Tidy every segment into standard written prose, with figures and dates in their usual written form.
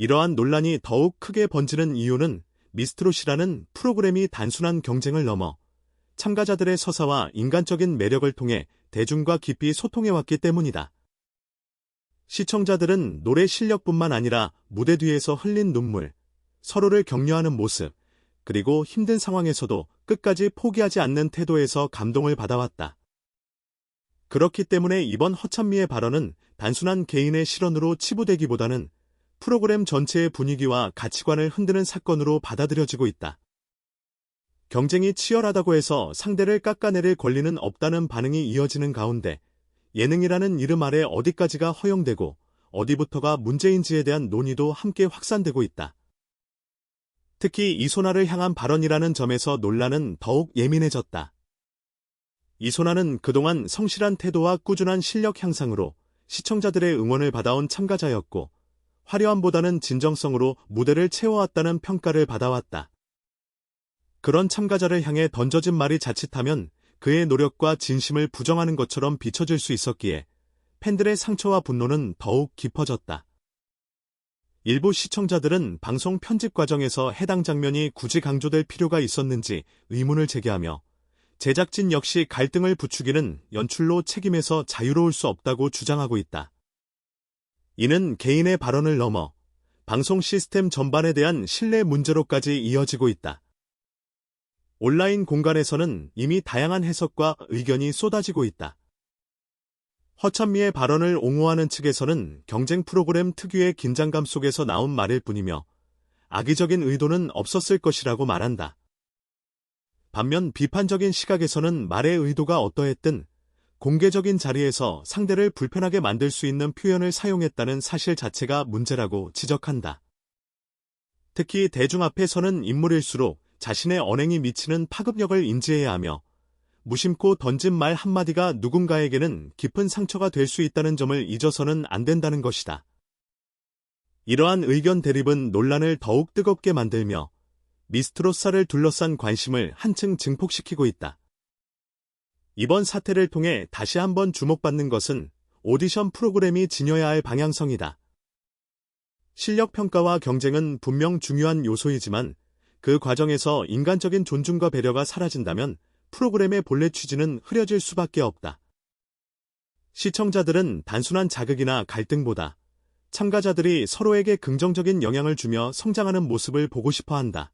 이러한 논란이 더욱 크게 번지는 이유는 미스트롯이라는 프로그램이 단순한 경쟁을 넘어 참가자들의 서사와 인간적인 매력을 통해 대중과 깊이 소통해왔기 때문이다. 시청자들은 노래 실력뿐만 아니라 무대 뒤에서 흘린 눈물, 서로를 격려하는 모습, 그리고 힘든 상황에서도 끝까지 포기하지 않는 태도에서 감동을 받아왔다. 그렇기 때문에 이번 허찬미의 발언은 단순한 개인의 실언으로 치부되기보다는 프로그램 전체의 분위기와 가치관을 흔드는 사건으로 받아들여지고 있다. 경쟁이 치열하다고 해서 상대를 깎아내릴 권리는 없다는 반응이 이어지는 가운데 예능이라는 이름 아래 어디까지가 허용되고 어디부터가 문제인지에 대한 논의도 함께 확산되고 있다. 특히 이소라를 향한 발언이라는 점에서 논란은 더욱 예민해졌다. 이소라는 그동안 성실한 태도와 꾸준한 실력 향상으로 시청자들의 응원을 받아온 참가자였고 화려함보다는 진정성으로 무대를 채워왔다는 평가를 받아왔다. 그런 참가자를 향해 던져진 말이 자칫하면 그의 노력과 진심을 부정하는 것처럼 비춰질 수 있었기에 팬들의 상처와 분노는 더욱 깊어졌다. 일부 시청자들은 방송 편집 과정에서 해당 장면이 굳이 강조될 필요가 있었는지 의문을 제기하며 제작진 역시 갈등을 부추기는 연출로 책임에서 자유로울 수 없다고 주장하고 있다. 이는 개인의 발언을 넘어 방송 시스템 전반에 대한 신뢰 문제로까지 이어지고 있다. 온라인 공간에서는 이미 다양한 해석과 의견이 쏟아지고 있다. 허찬미의 발언을 옹호하는 측에서는 경쟁 프로그램 특유의 긴장감 속에서 나온 말일 뿐이며 악의적인 의도는 없었을 것이라고 말한다. 반면 비판적인 시각에서는 말의 의도가 어떠했든 공개적인 자리에서 상대를 불편하게 만들 수 있는 표현을 사용했다는 사실 자체가 문제라고 지적한다. 특히 대중 앞에 서는 인물일수록 자신의 언행이 미치는 파급력을 인지해야 하며 무심코 던진 말 한마디가 누군가에게는 깊은 상처가 될 수 있다는 점을 잊어서는 안 된다는 것이다. 이러한 의견 대립은 논란을 더욱 뜨겁게 만들며 미스트롯사를 둘러싼 관심을 한층 증폭시키고 있다. 이번 사태를 통해 다시 한번 주목받는 것은 오디션 프로그램이 지녀야 할 방향성이다. 실력 평가와 경쟁은 분명 중요한 요소이지만 그 과정에서 인간적인 존중과 배려가 사라진다면 프로그램의 본래 취지는 흐려질 수밖에 없다. 시청자들은 단순한 자극이나 갈등보다 참가자들이 서로에게 긍정적인 영향을 주며 성장하는 모습을 보고 싶어 한다.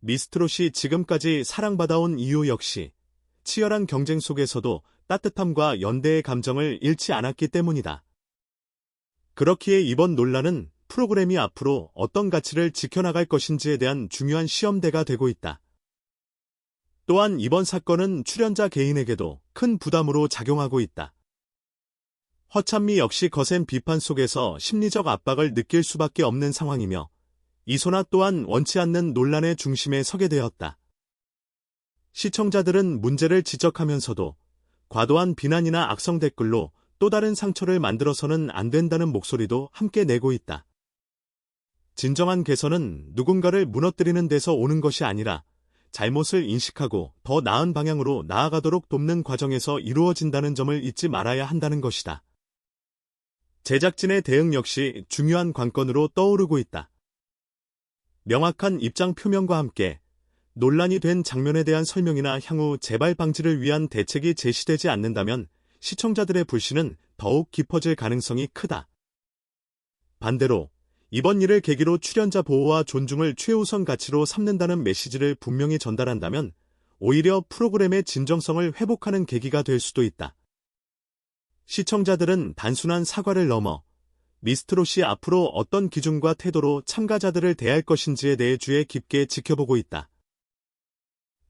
미스트롯이 지금까지 사랑받아온 이유 역시 치열한 경쟁 속에서도 따뜻함과 연대의 감정을 잃지 않았기 때문이다. 그렇기에 이번 논란은 프로그램이 앞으로 어떤 가치를 지켜나갈 것인지에 대한 중요한 시험대가 되고 있다. 또한 이번 사건은 출연자 개인에게도 큰 부담으로 작용하고 있다. 허찬미 역시 거센 비판 속에서 심리적 압박을 느낄 수밖에 없는 상황이며 이소라 또한 원치 않는 논란의 중심에 서게 되었다. 시청자들은 문제를 지적하면서도 과도한 비난이나 악성 댓글로 또 다른 상처를 만들어서는 안 된다는 목소리도 함께 내고 있다. 진정한 개선은 누군가를 무너뜨리는 데서 오는 것이 아니라 잘못을 인식하고 더 나은 방향으로 나아가도록 돕는 과정에서 이루어진다는 점을 잊지 말아야 한다는 것이다. 제작진의 대응 역시 중요한 관건으로 떠오르고 있다. 명확한 입장 표명과 함께 논란이 된 장면에 대한 설명이나 향후 재발 방지를 위한 대책이 제시되지 않는다면 시청자들의 불신은 더욱 깊어질 가능성이 크다. 반대로 이번 일을 계기로 출연자 보호와 존중을 최우선 가치로 삼는다는 메시지를 분명히 전달한다면 오히려 프로그램의 진정성을 회복하는 계기가 될 수도 있다. 시청자들은 단순한 사과를 넘어 미스트롯이 앞으로 어떤 기준과 태도로 참가자들을 대할 것인지에 대해 주의 깊게 지켜보고 있다.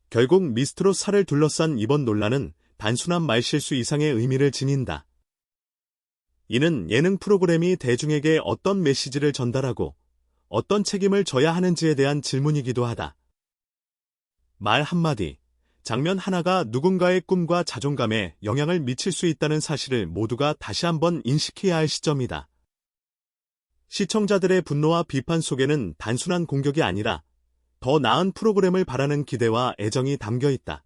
결국 미스트롯사를 둘러싼 이번 논란은 단순한 말실수 이상의 의미를 지닌다. 이는 예능 프로그램이 대중에게 어떤 메시지를 전달하고 어떤 책임을 져야 하는지에 대한 질문이기도 하다. 말 한마디, 장면 하나가 누군가의 꿈과 자존감에 영향을 미칠 수 있다는 사실을 모두가 다시 한번 인식해야 할 시점이다. 시청자들의 분노와 비판 속에는 단순한 공격이 아니라 더 나은 프로그램을 바라는 기대와 애정이 담겨 있다.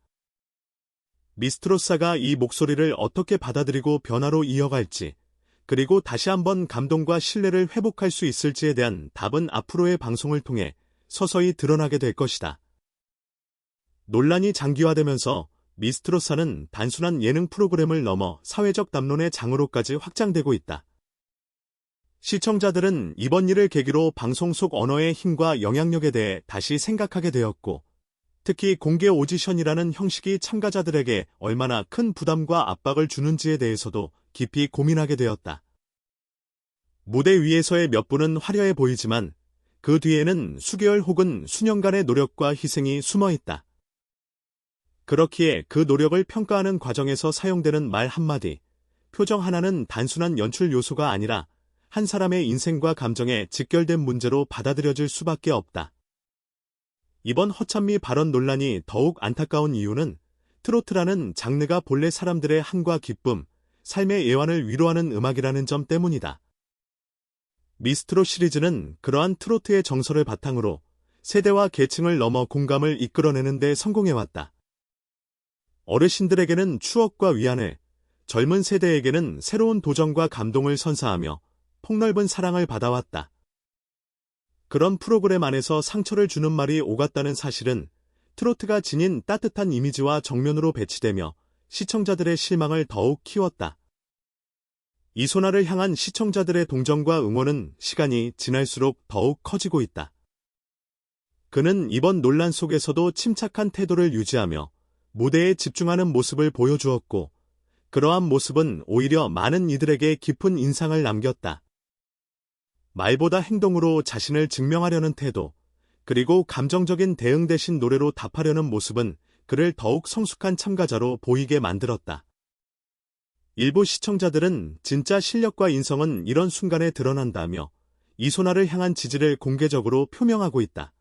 미스트롯사가 이 목소리를 어떻게 받아들이고 변화로 이어갈지 그리고 다시 한번 감동과 신뢰를 회복할 수 있을지에 대한 답은 앞으로의 방송을 통해 서서히 드러나게 될 것이다. 논란이 장기화되면서 미스트로사는 단순한 예능 프로그램을 넘어 사회적 담론의 장으로까지 확장되고 있다. 시청자들은 이번 일을 계기로 방송 속 언어의 힘과 영향력에 대해 다시 생각하게 되었고, 특히 공개 오디션이라는 형식이 참가자들에게 얼마나 큰 부담과 압박을 주는지에 대해서도 깊이 고민하게 되었다. 무대 위에서의 몇 분은 화려해 보이지만 그 뒤에는 수개월 혹은 수년간의 노력과 희생이 숨어 있다. 그렇기에 그 노력을 평가하는 과정에서 사용되는 말 한마디, 표정 하나는 단순한 연출 요소가 아니라 한 사람의 인생과 감정에 직결된 문제로 받아들여질 수밖에 없다. 이번 허찬미 발언 논란이 더욱 안타까운 이유는 트로트라는 장르가 본래 사람들의 한과 기쁨, 삶의 애환을 위로하는 음악이라는 점 때문이다. 미스트롯 시리즈는 그러한 트로트의 정서를 바탕으로 세대와 계층을 넘어 공감을 이끌어내는 데 성공해왔다. 어르신들에게는 추억과 위안을, 젊은 세대에게는 새로운 도전과 감동을 선사하며 폭넓은 사랑을 받아왔다. 그런 프로그램 안에서 상처를 주는 말이 오갔다는 사실은 트로트가 지닌 따뜻한 이미지와 정면으로 배치되며 시청자들의 실망을 더욱 키웠다. 이소라를 향한 시청자들의 동정과 응원은 시간이 지날수록 더욱 커지고 있다. 그는 이번 논란 속에서도 침착한 태도를 유지하며 무대에 집중하는 모습을 보여주었고, 그러한 모습은 오히려 많은 이들에게 깊은 인상을 남겼다. 말보다 행동으로 자신을 증명하려는 태도, 그리고 감정적인 대응 대신 노래로 답하려는 모습은 그를 더욱 성숙한 참가자로 보이게 만들었다. 일부 시청자들은 진짜 실력과 인성은 이런 순간에 드러난다며 이소라를 향한 지지를 공개적으로 표명하고 있다.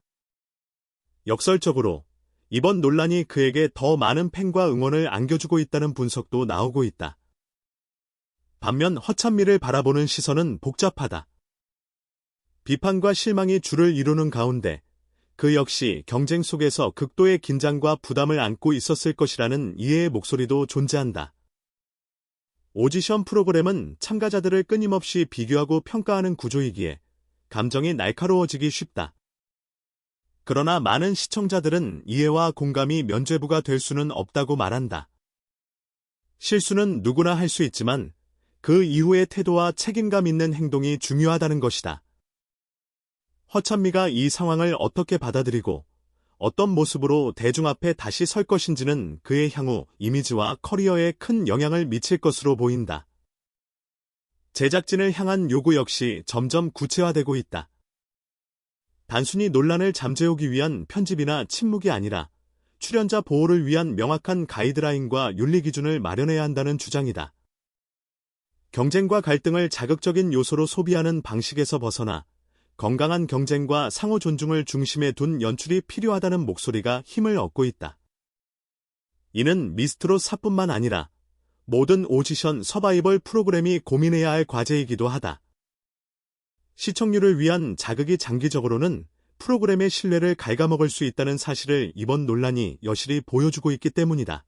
역설적으로 이번 논란이 그에게 더 많은 팬과 응원을 안겨주고 있다는 분석도 나오고 있다. 반면 허찬미를 바라보는 시선은 복잡하다. 비판과 실망이 줄을 이루는 가운데 그 역시 경쟁 속에서 극도의 긴장과 부담을 안고 있었을 것이라는 이해의 목소리도 존재한다. 오디션 프로그램은 참가자들을 끊임없이 비교하고 평가하는 구조이기에 감정이 날카로워지기 쉽다. 그러나 많은 시청자들은 이해와 공감이 면죄부가 될 수는 없다고 말한다. 실수는 누구나 할 수 있지만 그 이후의 태도와 책임감 있는 행동이 중요하다는 것이다. 허찬미가 이 상황을 어떻게 받아들이고 어떤 모습으로 대중 앞에 다시 설 것인지는 그의 향후 이미지와 커리어에 큰 영향을 미칠 것으로 보인다. 제작진을 향한 요구 역시 점점 구체화되고 있다. 단순히 논란을 잠재우기 위한 편집이나 침묵이 아니라 출연자 보호를 위한 명확한 가이드라인과 윤리 기준을 마련해야 한다는 주장이다. 경쟁과 갈등을 자극적인 요소로 소비하는 방식에서 벗어나 건강한 경쟁과 상호 존중을 중심에 둔 연출이 필요하다는 목소리가 힘을 얻고 있다. 이는 미스트롯 4뿐만 아니라 모든 오디션 서바이벌 프로그램이 고민해야 할 과제이기도 하다. 시청률을 위한 자극이 장기적으로는 프로그램의 신뢰를 갉아먹을 수 있다는 사실을 이번 논란이 여실히 보여주고 있기 때문이다.